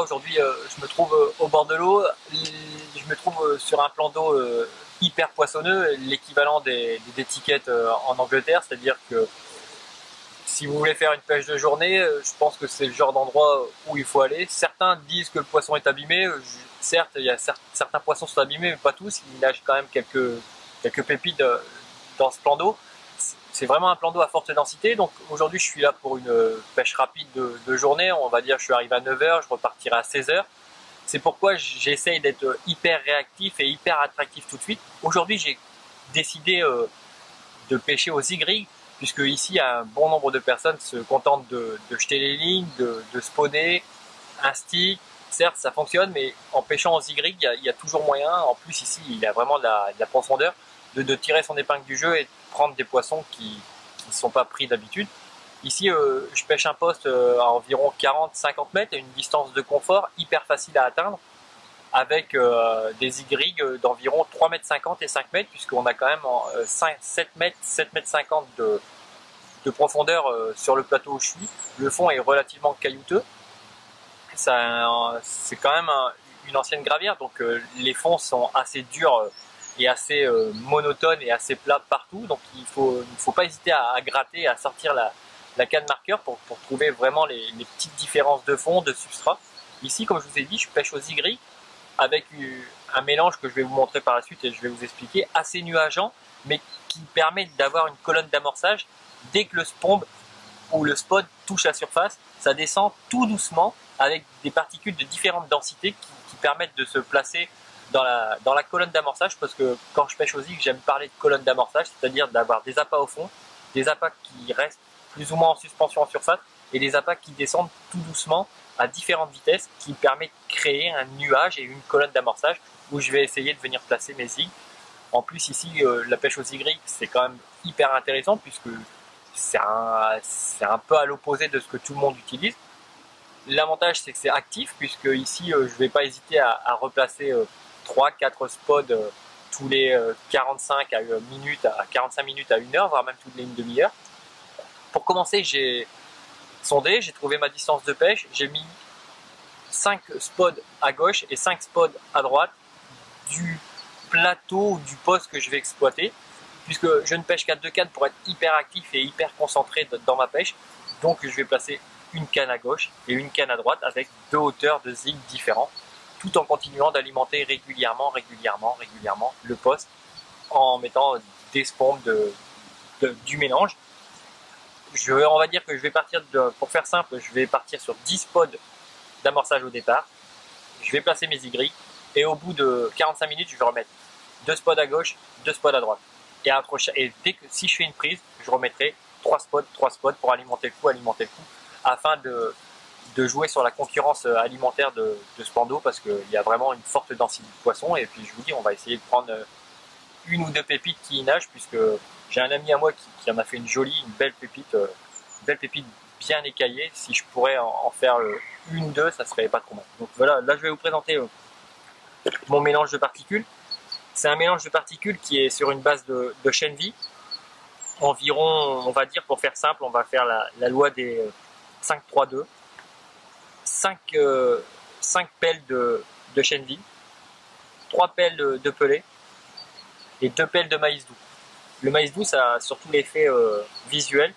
aujourd'hui je me trouve au bord de l'eau, je me trouve sur un plan d'eau hyper poissonneux, l'équivalent des tickets en Angleterre, c'est-à-dire que si vous voulez faire une pêche de journée, je pense que c'est le genre d'endroit où il faut aller. Certains disent que le poisson est abîmé, certes il y a certains poissons sont abîmés mais pas tous, il nage quand même quelques pépites dans ce plan d'eau. C'est vraiment un plan d'eau à forte densité, donc aujourd'hui je suis là pour une pêche rapide de journée, on va dire je suis arrivé à 9 h, je repartirai à 16 h. C'est pourquoi j'essaye d'être hyper réactif et hyper attractif tout de suite. Aujourd'hui j'ai décidé de pêcher aux zigrig, puisque ici un bon nombre de personnes se contentent de jeter les lignes, de spawner un stick. Certes ça fonctionne, mais en pêchant aux zigrig il y a toujours moyen, en plus ici il y a vraiment de la profondeur, de tirer son épingle du jeu et de prendre des poissons qui ne sont pas pris d'habitude. Ici je pêche un poste à environ 40-50 mètres, à une distance de confort hyper facile à atteindre, avec des zigrig d'environ 3,50 m et 5 mètres, puisqu'on a quand même 7 mètres 50 de profondeur sur le plateau où je suis. Le fond est relativement caillouteux, c'est quand même une ancienne gravière, donc les fonds sont assez durs et assez monotones et assez plats partout, donc il ne faut pas hésiter à gratter, à sortir la canne marqueur pour trouver vraiment les petites différences de fond, de substrat. Ici, comme je vous ai dit, je pêche aux zigrig avec un mélange que je vais vous montrer par la suite et je vais vous expliquer, assez nuageant, mais qui permet d'avoir une colonne d'amorçage. Dès que le spomb ou le spot touche la surface, ça descend tout doucement avec des particules de différentes densités qui permettent de se placer dans la colonne d'amorçage, parce que quand je pêche aux zig, j'aime parler de colonne d'amorçage, c'est-à-dire d'avoir des appâts au fond, des appâts qui restent plus ou moins en suspension en surface et des appâts qui descendent tout doucement à différentes vitesses, qui permet de créer un nuage et une colonne d'amorçage où je vais essayer de venir placer mes zigs. En plus ici la pêche aux zigrig c'est quand même hyper intéressant, puisque c'est un peu à l'opposé de ce que tout le monde utilise. L'avantage c'est que c'est actif, puisque ici je ne vais pas hésiter à replacer 3-4 spots tous les 45 minutes à 45 minutes à 1 heure, voire même toutes les une demi-heure. Pour commencer, j'ai sondé, j'ai trouvé ma distance de pêche, j'ai mis 5 spots à gauche et 5 spots à droite du plateau ou du poste que je vais exploiter, puisque je ne pêche qu'à 2 cannes pour être hyper actif et hyper concentré dans ma pêche. Donc je vais placer une canne à gauche et une canne à droite avec 2 hauteurs de zig différents, tout en continuant d'alimenter régulièrement le poste en mettant des spombs du mélange. On va dire que je vais partir, pour faire simple, je vais partir sur 10 spots d'amorçage au départ. Je vais placer mes zigrig et au bout de 45 minutes, je vais remettre 2 spots à gauche, 2 spots à droite. Et si je fais une prise, je remettrai 3 spots pour alimenter le coup, afin de jouer sur la concurrence alimentaire de ce plan d'eau, parce qu'il y a vraiment une forte densité de poissons. Et puis je vous dis, on va essayer de prendre une ou deux pépites qui y nagent, puisque j'ai un ami à moi qui en a fait une belle pépite bien écaillée. Si je pourrais en faire une ou deux, ça serait pas trop mal. Donc voilà, là je vais vous présenter mon mélange de particules. C'est un mélange de particules qui est sur une base de chènevis. Environ, on va dire, pour faire simple, on va faire la loi des 5-3-2. 5 pelles de chènevis, 3 pelles de pellet et 2 pelles de maïs doux. Le maïs doux, ça a surtout l'effet visuel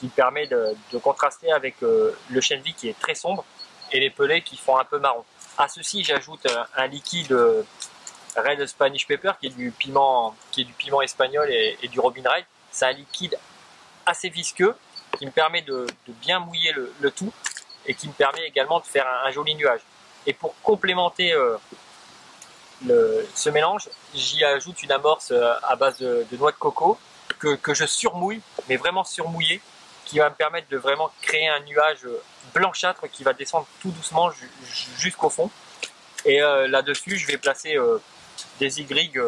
qui permet de contraster avec le chènevis qui est très sombre et les pellets qui font un peu marron. À ceci, j'ajoute un liquide Red Spanish Pepper qui est du piment espagnol et du Robin Red. C'est un liquide assez visqueux qui me permet de bien mouiller le tout et qui me permet également de faire un joli nuage. Et pour complémenter ce mélange, j'y ajoute une amorce à base de noix de coco que je surmouille, mais vraiment surmouillé, qui va me permettre de vraiment créer un nuage blanchâtre qui va descendre tout doucement jusqu'au fond. Et là-dessus, je vais placer des zigrig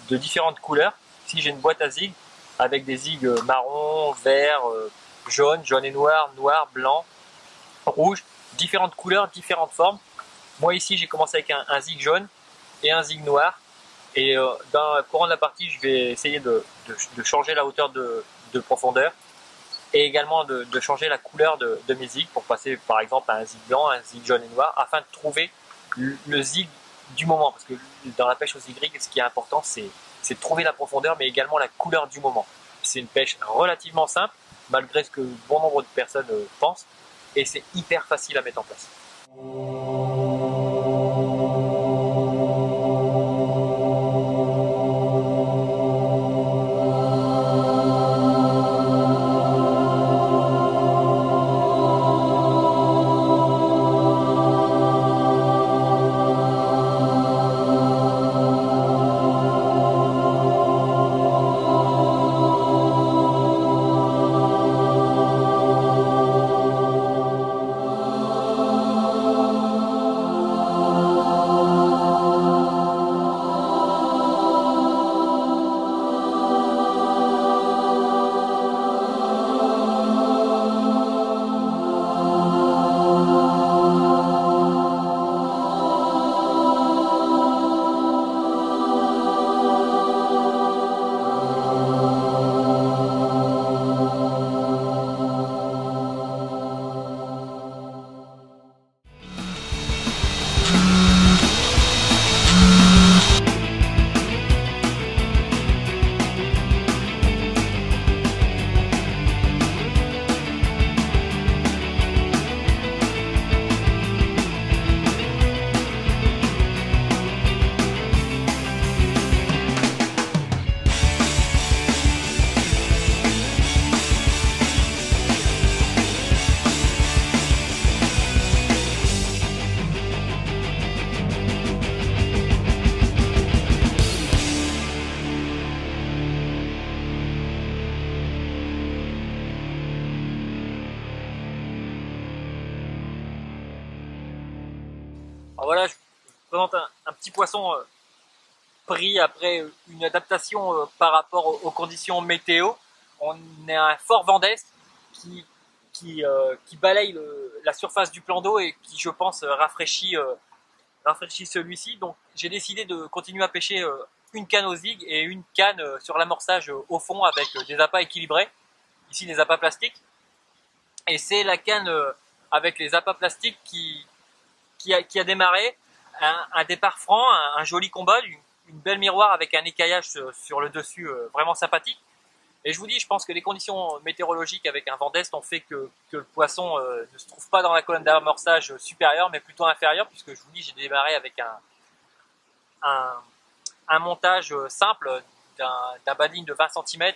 de différentes couleurs. Ici, j'ai une boîte à zig avec des zigs marron, vert, jaune, jaune et noir, noir, blanc, rouge, différentes couleurs, différentes formes. Moi ici j'ai commencé avec un zig jaune et un zig noir, et dans le courant de la partie je vais essayer de changer la hauteur de profondeur et également de changer la couleur de mes zigs pour passer par exemple à un zig blanc, un zig jaune et noir, afin de trouver le zig du moment. Parce que dans la pêche au zig rig, ce qui est important, c'est de trouver la profondeur, mais également la couleur du moment. C'est une pêche relativement simple, malgré ce que bon nombre de personnes pensent, et c'est hyper facile à mettre en place. Alors voilà, je vous présente un petit poisson pris après une adaptation par rapport aux conditions météo. On est un fort vent d'est qui balaye la surface du plan d'eau et qui, je pense, rafraîchit celui-ci. Donc j'ai décidé de continuer à pêcher une canne au zig et une canne sur l'amorçage au fond avec des appâts équilibrés. Ici des appâts plastiques. Et c'est la canne avec les appâts plastiques qui a démarré, un départ franc, un joli combat, une belle miroir avec un écaillage sur le dessus vraiment sympathique. Et je vous dis, je pense que les conditions météorologiques avec un vent d'est ont fait que le poisson ne se trouve pas dans la colonne d'amorçage supérieure, mais plutôt inférieure, puisque je vous dis, j'ai démarré avec un montage simple d'un bading de 20 cm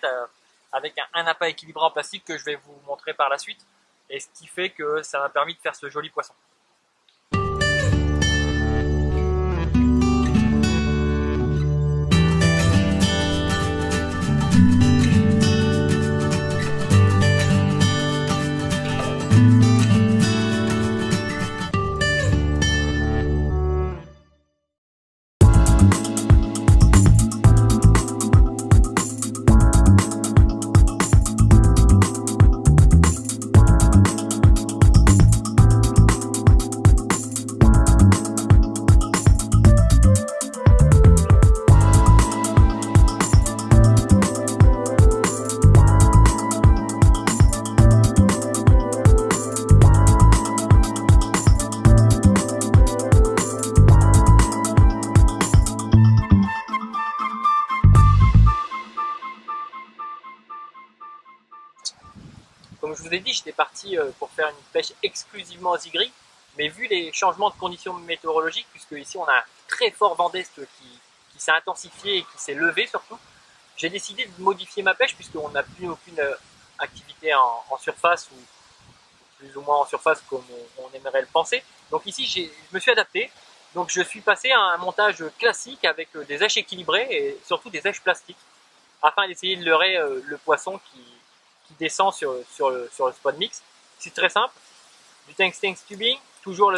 avec un appât équilibré en plastique que je vais vous montrer par la suite, et ce qui fait que ça m'a permis de faire ce joli poisson. Comme je vous ai dit, j'étais parti pour faire une pêche exclusivement au zig rig, mais vu les changements de conditions météorologiques, puisque ici on a un très fort vent d'est qui s'est intensifié et qui s'est levé surtout, j'ai décidé de modifier ma pêche puisqu'on n'a plus aucune activité en surface, ou plus ou moins en surface comme on aimerait le penser. Donc ici je me suis adapté, donc je suis passé à un montage classique avec des èches équilibrées et surtout des èches plastiques, afin d'essayer de leurrer le poisson qui descend sur le spot mix. C'est très simple, du tungsten tubing, toujours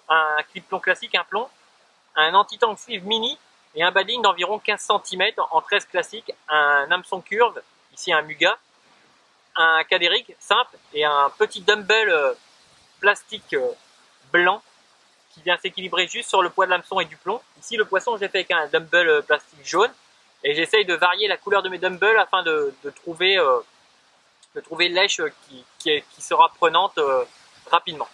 un clip plomb classique, un plomb, un anti-tank sleeve mini et un bading d'environ 15 cm en 13 classique, un hameçon curve, ici un Muga, un cadéric simple et un petit dumbbell plastique blanc qui vient s'équilibrer juste sur le poids de l'hameçon et du plomb. Ici le poisson je l'ai fait avec un dumbbell plastique jaune et j'essaye de varier la couleur de mes dumbbells afin de trouver de trouver lèche qui sera prenante rapidement.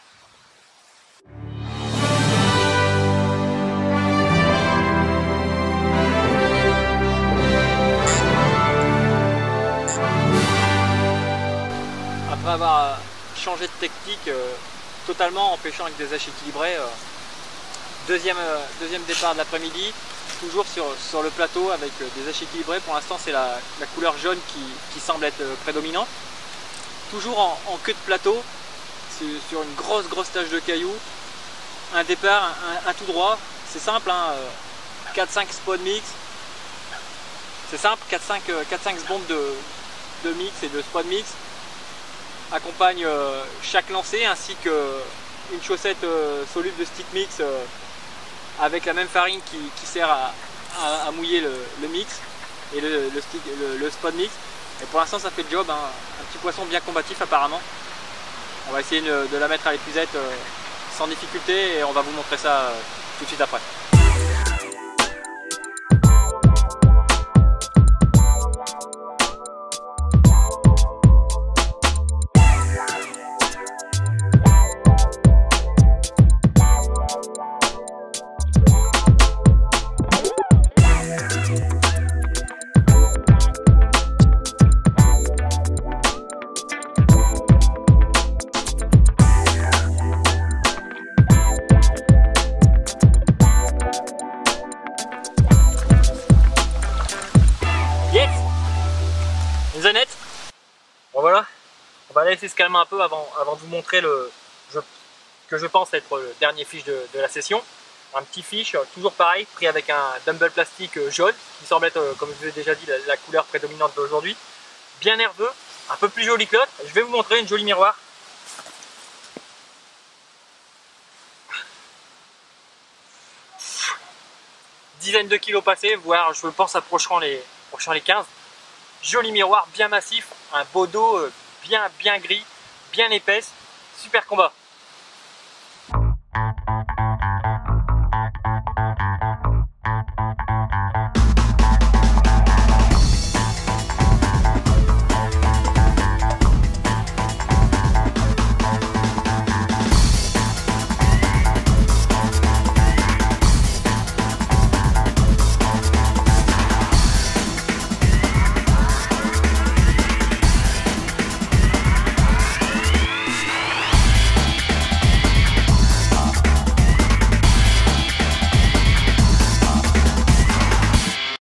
Après avoir changé de technique totalement en pêchant avec des haches équilibrées, deuxième départ de l'après-midi, toujours sur le plateau avec des haches équilibrées. Pour l'instant c'est la couleur jaune qui semble être prédominante. Toujours en queue de plateau, sur une grosse tâche de cailloux. Un départ, un tout droit, c'est simple, hein, 4-5 spot mix. C'est simple, 4-5 bombes de mix et de spot mix accompagne chaque lancé, ainsi qu'une chaussette soluble de stick mix avec la même farine qui sert à mouiller le mix et le spot mix. Et pour l'instant ça fait le job, hein. Un petit poisson bien combatif apparemment. On va essayer de la mettre à l'épuisette sans difficulté et on va vous montrer ça tout de suite après. Une zanette. Bon voilà, on va laisser se calmer un peu avant de vous montrer que je pense être le dernier fiche de la session. Un petit fiche, toujours pareil, pris avec un dumbbell plastique jaune, qui semble être, comme je vous ai déjà dit, la couleur prédominante d'aujourd'hui. Bien nerveux, un peu plus joli que l'autre. Je vais vous montrer une jolie miroir. Dizaine de kilos passés, voire je pense approcheront les 15. Joli miroir, bien massif, un beau dos bien gris, bien épaisse, super combat.